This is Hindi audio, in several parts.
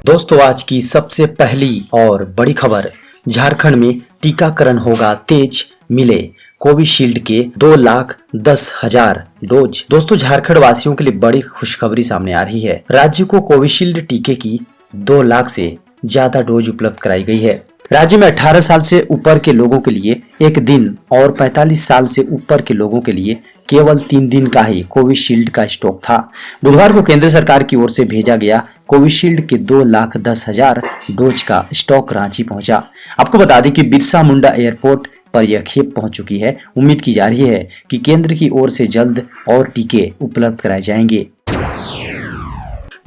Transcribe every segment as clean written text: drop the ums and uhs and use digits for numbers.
दोस्तों आज की सबसे पहली और बड़ी खबर, झारखंड में टीकाकरण होगा तेज, मिले कोविशील्ड के 2,10,000 डोज। दोस्तों झारखंड वासियों के लिए बड़ी खुशखबरी सामने आ रही है। राज्य को कोविशील्ड टीके की 2 लाख से ज्यादा डोज उपलब्ध कराई गई है। राज्य में 18 साल से ऊपर के लोगों के लिए एक दिन और 45 साल से ऊपर के लोगों के लिए केवल 3 दिन का ही कोविशील्ड का स्टॉक था। बुधवार को केंद्र सरकार की ओर से भेजा गया कोविशील्ड के 2,10,000 डोज का स्टॉक रांची पहुंचा। आपको बता दें कि बिरसा मुंडा एयरपोर्ट पर यह खेप पहुंच चुकी है। उम्मीद की जा रही है कि केंद्र की ओर से जल्द और टीके उपलब्ध कराए जाएंगे।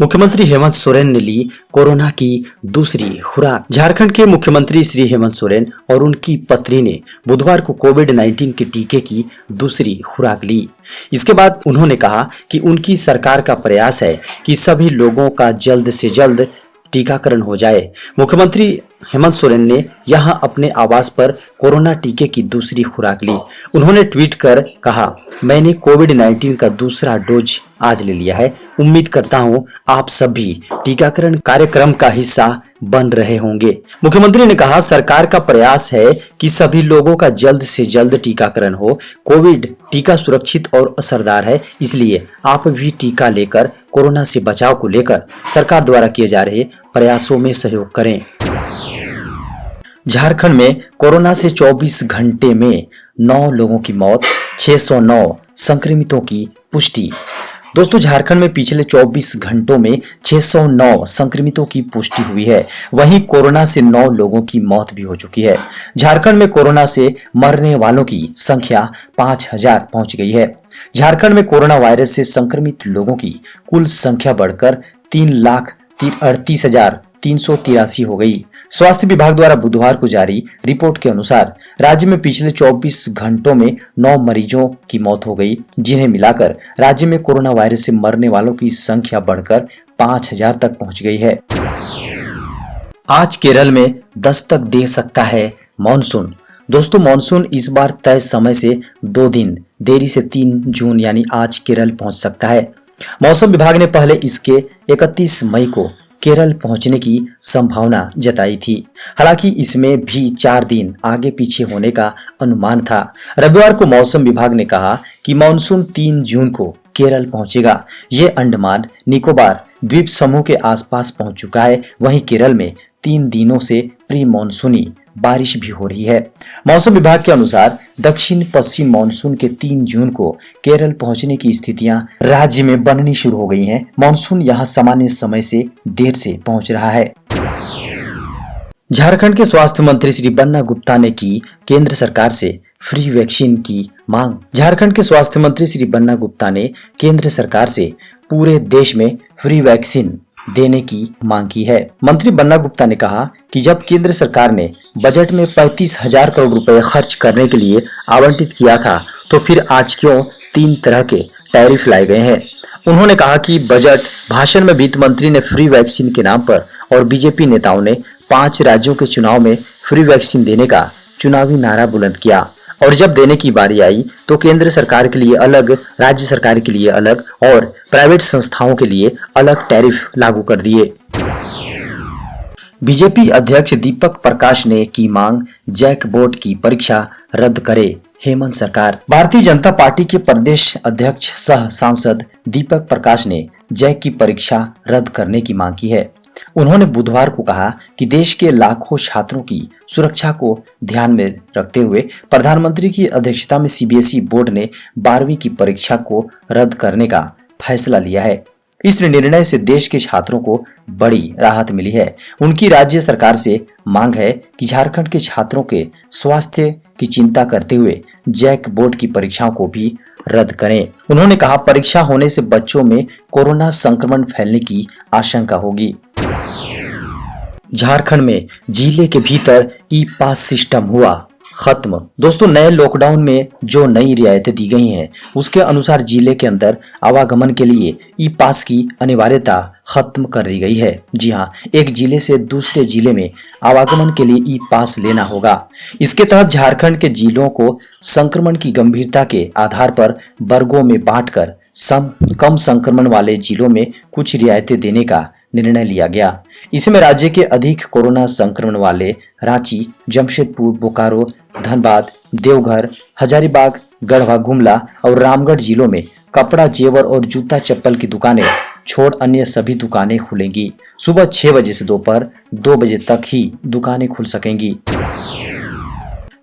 मुख्यमंत्री हेमंत सोरेन ने ली कोरोना की दूसरी खुराक। झारखंड के मुख्यमंत्री श्री हेमंत सोरेन और उनकी पत्नी ने बुधवार को कोविड-19 के टीके की दूसरी खुराक ली। इसके बाद उन्होंने कहा कि उनकी सरकार का प्रयास है कि सभी लोगों का जल्द से जल्द टीकाकरण हो जाए। मुख्यमंत्री हेमंत सोरेन ने यहां अपने आवास पर कोरोना टीके की दूसरी खुराक ली। उन्होंने ट्वीट कर कहा, मैंने कोविड-19 का दूसरा डोज आज ले लिया है। उम्मीद करता हूं आप सभी टीकाकरण कार्यक्रम का हिस्सा बन रहे होंगे। मुख्यमंत्री ने कहा, सरकार का प्रयास है कि सभी लोगों का जल्द से जल्द टीकाकरण हो। कोविड टीका सुरक्षित और असरदार है, इसलिए आप भी टीका लेकर कोरोना से बचाव को लेकर सरकार द्वारा किए जा रहे प्रयासों में सहयोग करें। झारखंड में कोरोना से 24 घंटे में 9 लोगों की मौत, 609 संक्रमितों की पुष्टि। दोस्तों झारखंड में पिछले 24 घंटों में 609 संक्रमितों की पुष्टि हुई है। वहीं कोरोना से 9 लोगों की मौत भी हो चुकी है। झारखंड में कोरोना से मरने वालों की संख्या 5,000 पहुंच गई है। झारखंड में कोरोना वायरस से संक्रमित लोगों की कुल संख्या बढ़कर 3,38,383 हो गई। स्वास्थ्य विभाग द्वारा बुधवार को जारी रिपोर्ट के अनुसार राज्य में पिछले 24 घंटों में 9 मरीजों की मौत हो गई, जिन्हें मिलाकर राज्य में कोरोना वायरस से मरने वालों की संख्या बढ़कर 5,000 तक पहुंच गई है। आज केरल में दस्तक दे सकता है मॉनसून। दोस्तों मानसून इस बार तय समय से 2 दिन देरी से 3 जून यानी आज केरल पहुंच सकता है। मौसम विभाग ने पहले इसके 31 मई को केरल पहुंचने की संभावना जताई थी। हालांकि इसमें भी 4 दिन आगे पीछे होने का अनुमान था। रविवार को मौसम विभाग ने कहा कि मानसून 3 जून को केरल पहुंचेगा। ये अंडमान निकोबार द्वीप समूह के आसपास पहुंच चुका है। वहीं केरल में 3 दिनों से प्री मानसूनी बारिश भी हो रही है। मौसम विभाग के अनुसार दक्षिण पश्चिम मानसून के 3 जून को केरल पहुंचने की स्थितियां राज्य में बननी शुरू हो गई हैं। मानसून यहां सामान्य समय से देर से पहुंच रहा है। झारखंड के स्वास्थ्य मंत्री श्री बन्ना गुप्ता ने की केंद्र सरकार से फ्री वैक्सीन की मांग। झारखंड के स्वास्थ्य मंत्री श्री बन्ना गुप्ता ने केंद्र सरकार से पूरे देश में फ्री वैक्सीन देने की मांग की है। मंत्री बन्ना गुप्ता ने कहा कि जब केंद्र सरकार ने बजट में 35,000 करोड़ रुपए खर्च करने के लिए आवंटित किया था, तो फिर आज क्यों 3 तरह के टैरिफ लाए गए हैं। उन्होंने कहा कि बजट भाषण में वित्त मंत्री ने फ्री वैक्सीन के नाम पर और बीजेपी नेताओं ने 5 राज्यों के चुनाव में फ्री वैक्सीन देने का चुनावी नारा बुलंद किया, और जब देने की बारी आई तो केंद्र सरकार के लिए अलग, राज्य सरकार के लिए अलग और प्राइवेट संस्थाओं के लिए अलग टैरिफ लागू कर दिए। बीजेपी अध्यक्ष दीपक प्रकाश ने की मांग, जैक बोर्ड की परीक्षा रद्द करे हेमंत सरकार। भारतीय जनता पार्टी के प्रदेश अध्यक्ष सह सांसद दीपक प्रकाश ने जैक की परीक्षा रद्द करने की मांग की है। उन्होंने बुधवार को कहा कि देश के लाखों छात्रों की सुरक्षा को ध्यान में रखते हुए प्रधानमंत्री की अध्यक्षता में सीबीएसई बोर्ड ने 12वीं की परीक्षा को रद्द करने का फैसला लिया है। इस निर्णय से देश के छात्रों को बड़ी राहत मिली है। उनकी राज्य सरकार से मांग है कि झारखंड के छात्रों के स्वास्थ्य की चिंता करते हुए जैक बोर्ड की परीक्षाओं को भी रद्द करें। उन्होंने कहा, परीक्षा होने से बच्चों में कोरोना संक्रमण फैलने की आशंका होगी। झारखंड में जिले के भीतर ई पास सिस्टम हुआ खत्म। दोस्तों नए लॉकडाउन में जो नई रियायतें दी गई हैं, उसके अनुसार जिले के अंदर आवागमन के लिए ई पास की अनिवार्यता खत्म कर दी गई है। जी हां, एक जिले से दूसरे जिले में आवागमन के लिए ई पास लेना होगा। इसके तहत झारखंड के जिलों को संक्रमण की गंभीरता के आधार पर वर्गों में बांटकर कम संक्रमण वाले जिलों में कुछ रियायतें देने का निर्णय लिया गया। इसमें राज्य के अधिक कोरोना संक्रमण वाले रांची, जमशेदपुर, बोकारो, धनबाद, देवघर, हजारीबाग, गढ़वा, गुमला और रामगढ़ जिलों में कपड़ा, जेवर और जूता चप्पल की दुकानें छोड़ अन्य सभी दुकानें खुलेंगी। सुबह 6 बजे से दोपहर 2 बजे तक ही दुकानें खुल सकेंगी।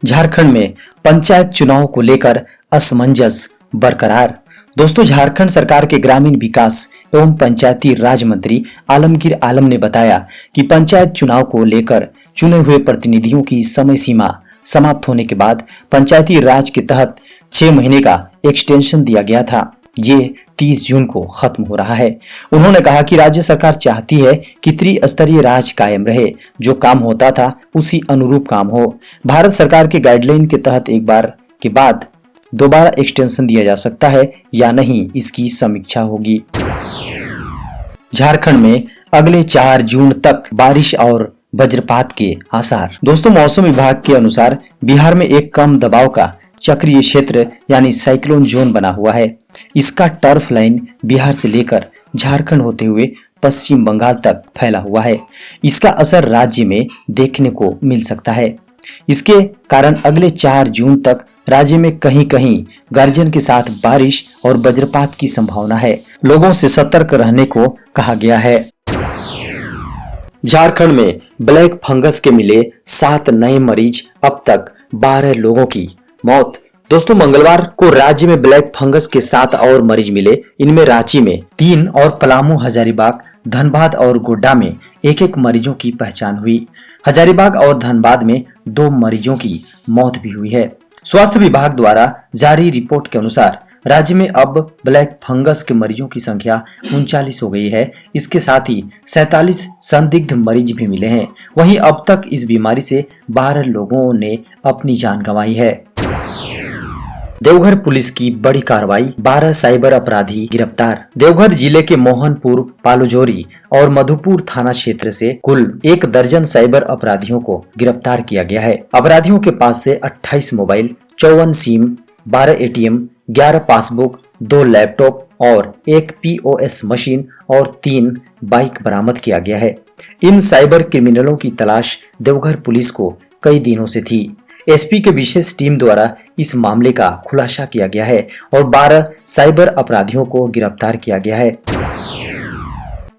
झारखंड में पंचायत चुनाव को लेकर असमंजस बरकरार। दोस्तों, झारखंड सरकार के ग्रामीण विकास एवं पंचायती राज मंत्री आलमगीर आलम ने बताया कि पंचायत चुनाव को लेकर चुने हुए प्रतिनिधियों की समय सीमा समाप्त होने के बाद पंचायती राज के तहत 6 महीने का एक्सटेंशन दिया गया था। ये 30 जून को खत्म हो रहा है। उन्होंने कहा कि राज्य सरकार चाहती है कि त्रिस्तरीय राज कायम रहे, जो काम होता था उसी अनुरूप काम हो। भारत सरकार के गाइडलाइन के तहत एक बार के बाद दोबारा एक्सटेंशन दिया जा सकता है या नहीं, इसकी समीक्षा होगी। झारखंड में अगले 4 जून तक बारिश और वज्रपात के आसार। दोस्तों, मौसम विभाग के अनुसार बिहार में एक कम दबाव का चक्रीय क्षेत्र यानी साइक्लोन जोन बना हुआ है। इसका टर्फ लाइन बिहार से लेकर झारखंड होते हुए पश्चिम बंगाल तक फैला हुआ है। इसका असर राज्य में देखने को मिल सकता है। इसके कारण अगले 4 जून तक राज्य में कहीं कहीं गर्जन के साथ बारिश और वज्रपात की संभावना है। लोगों से सतर्क रहने को कहा गया है। झारखंड में ब्लैक फंगस के मिले 7 नए मरीज, अब तक 12 लोगों की मौत। दोस्तों, मंगलवार को राज्य में ब्लैक फंगस के 7 और मरीज मिले। इनमें रांची में 3 और पलामू, हजारीबाग, धनबाद और गोड्डा में 1-1 मरीजों की पहचान हुई। हजारीबाग और धनबाद में 2 मरीजों की मौत भी हुई है। स्वास्थ्य विभाग द्वारा जारी रिपोर्ट के अनुसार राज्य में अब ब्लैक फंगस के मरीजों की संख्या 39 हो गई है। इसके साथ ही 47 संदिग्ध मरीज भी मिले हैं। वहीं अब तक इस बीमारी से 12 लोगों ने अपनी जान गंवाई है। देवघर पुलिस की बड़ी कार्रवाई, 12 साइबर अपराधी गिरफ्तार। देवघर जिले के मोहनपुर, पालोजोरी और मधुपुर थाना क्षेत्र से कुल 1 दर्जन साइबर अपराधियों को गिरफ्तार किया गया है। अपराधियों के पास से 28 mobile, 54 SIM, 12 ATM, 11 passbook, 2 laptop और 1 POS मशीन और 3 बाइक बरामद किया गया है। इन साइबर क्रिमिनलों की तलाश देवघर पुलिस को कई दिनों से थी। एसपी के विशेष टीम द्वारा इस मामले का खुलासा किया गया है और 12 साइबर अपराधियों को गिरफ्तार किया गया है।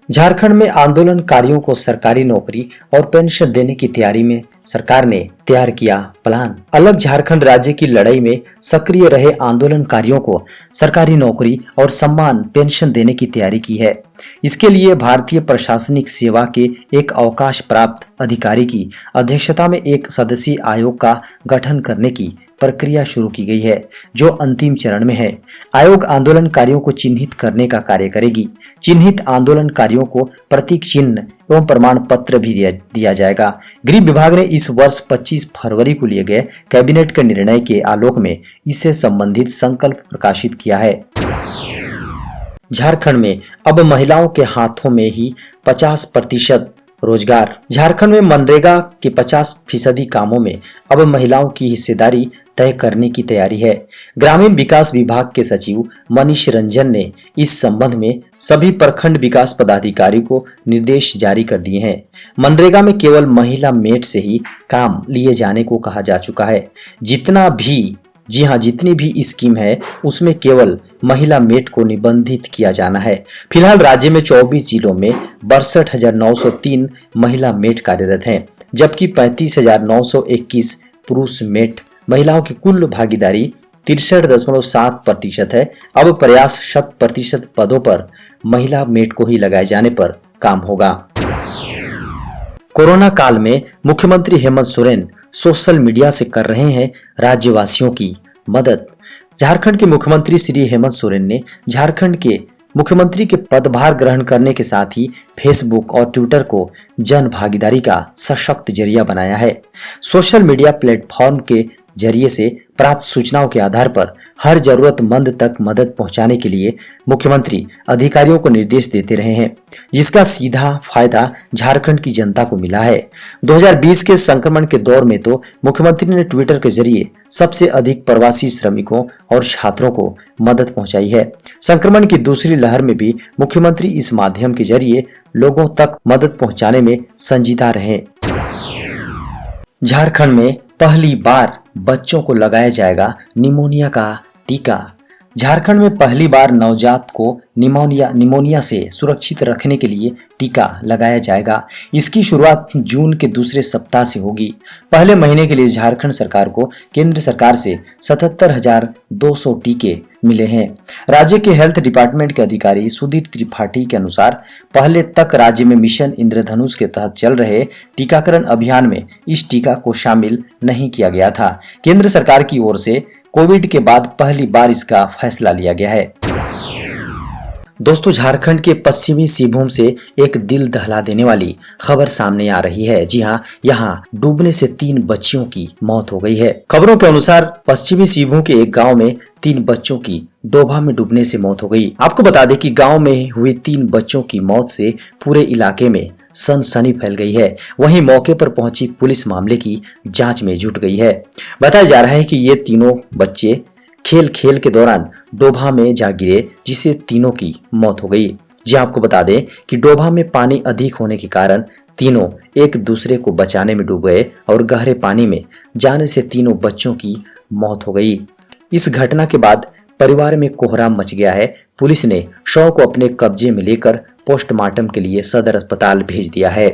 झारखंड में आंदोलनकारियों को सरकारी नौकरी और पेंशन देने की तैयारी में सरकार ने तैयार किया प्लान। अलग झारखंड राज्य की लड़ाई में सक्रिय रहे आंदोलनकारियों को सरकारी नौकरी और सम्मान पेंशन देने की तैयारी की है। इसके लिए भारतीय प्रशासनिक सेवा के एक अवकाश प्राप्त अधिकारी की अध्यक्षता में एक सदस्यीय आयोग का गठन करने की प्रक्रिया शुरू की गई है, जो अंतिम चरण में है। आयोग आंदोलनकारियों को चिन्हित करने का कार्य करेगी। चिन्हित आंदोलनकारियों को प्रतीक चिन्ह एवं प्रमाण पत्र भी दिया जाएगा। गृह विभाग ने इस वर्ष 25 फरवरी को लिए गए कैबिनेट के निर्णय के आलोक में इससे संबंधित संकल्प प्रकाशित किया है। झारखंड में अब महिलाओं के हाथों में ही 50% रोजगार। झारखंड में मनरेगा के 50% कामों में अब महिलाओं की हिस्सेदारी तय करने की तैयारी है। ग्रामीण विकास विभाग के सचिव मनीष रंजन ने इस संबंध में सभी प्रखंड विकास पदाधिकारी को निर्देश जारी कर दिए हैं। मनरेगा में केवल महिला मेट से ही काम लिए जाने को कहा जा चुका है। जितनी भी स्कीम है उसमें केवल महिला मेट को निबंधित किया जाना है। फिलहाल राज्य में 24 जिलों में 62,903 महिला मेट कार्यरत हैं, जबकि 35,921 पुरुष मेट। महिलाओं की कुल भागीदारी 63.7% है। अब प्रयास 100% पदों पर महिला मेट को ही लगाए जाने पर काम होगा। कोरोना काल में मुख्यमंत्री हेमंत सोरेन सोशल मीडिया से कर रहे हैं राज्यवासियों की मदद। झारखंड के मुख्यमंत्री श्री हेमंत सोरेन ने झारखंड के मुख्यमंत्री के पदभार ग्रहण करने के साथ ही फेसबुक और ट्विटर को जन भागीदारी का सशक्त जरिया बनाया है। सोशल मीडिया प्लेटफॉर्म के जरिए से प्राप्त सूचनाओं के आधार पर हर जरूरतमंद तक मदद पहुंचाने के लिए मुख्यमंत्री अधिकारियों को निर्देश देते रहे हैं, जिसका सीधा फायदा झारखंड की जनता को मिला है। 2020 के संक्रमण के दौर में तो मुख्यमंत्री ने ट्विटर के जरिए सबसे अधिक प्रवासी श्रमिकों और छात्रों को मदद पहुंचाई है। संक्रमण की दूसरी लहर में भी मुख्यमंत्री इस माध्यम के जरिए लोगों तक मदद पहुंचाने में संजीदा रहे। झारखंड में पहली बार बच्चों को लगाया जाएगा निमोनिया का टीका। झारखंड में पहली बार नवजात को निमोनिया से सुरक्षित रखने के लिए टीका लगाया जाएगा। इसकी शुरुआत जून के दूसरे सप्ताह से होगी। पहले महीने के लिए झारखंड सरकार को केंद्र सरकार से 77,200 टीके मिले हैं। राज्य के हेल्थ डिपार्टमेंट के अधिकारी सुधीर त्रिपाठी के अनुसार पहले तक राज्य में मिशन इंद्रधनुष के तहत चल रहे टीकाकरण अभियान में इस टीका को शामिल नहीं किया गया था। केंद्र सरकार की ओर से कोविड के बाद पहली बार इसका फैसला लिया गया है। दोस्तों, झारखंड के पश्चिमी सिंहभूम से एक दिल दहला देने वाली खबर सामने आ रही है। जी हां, यहां डूबने से 3 बच्चियों की मौत हो गई है। खबरों के अनुसार पश्चिमी सिंहभूम के एक गांव में 3 बच्चों की डोभा में डूबने से मौत हो गई। आपको बता दें कि गांव में हुई 3 बच्चों की मौत से पूरे इलाके में सनसनी फैल गई है। वहीं मौके पर पहुंची पुलिस मामले की जांच में जुट गई है। बताया जा रहा है कि ये तीनों बच्चे खेल के दौरान डोभा में जा गिरे, जिससे तीनों की मौत हो गई। जी आपको बता दें कि डोभा में पानी अधिक होने के कारण तीनों एक दूसरे को बचाने में डूब गए और गहरे पानी में जाने से तीनों बच्चों की मौत हो गई। इस घटना के बाद परिवार में कोहराम मच गया है। पुलिस ने शव को अपने कब्जे में लेकर पोस्टमार्टम के लिए सदर अस्पताल भेज दिया है।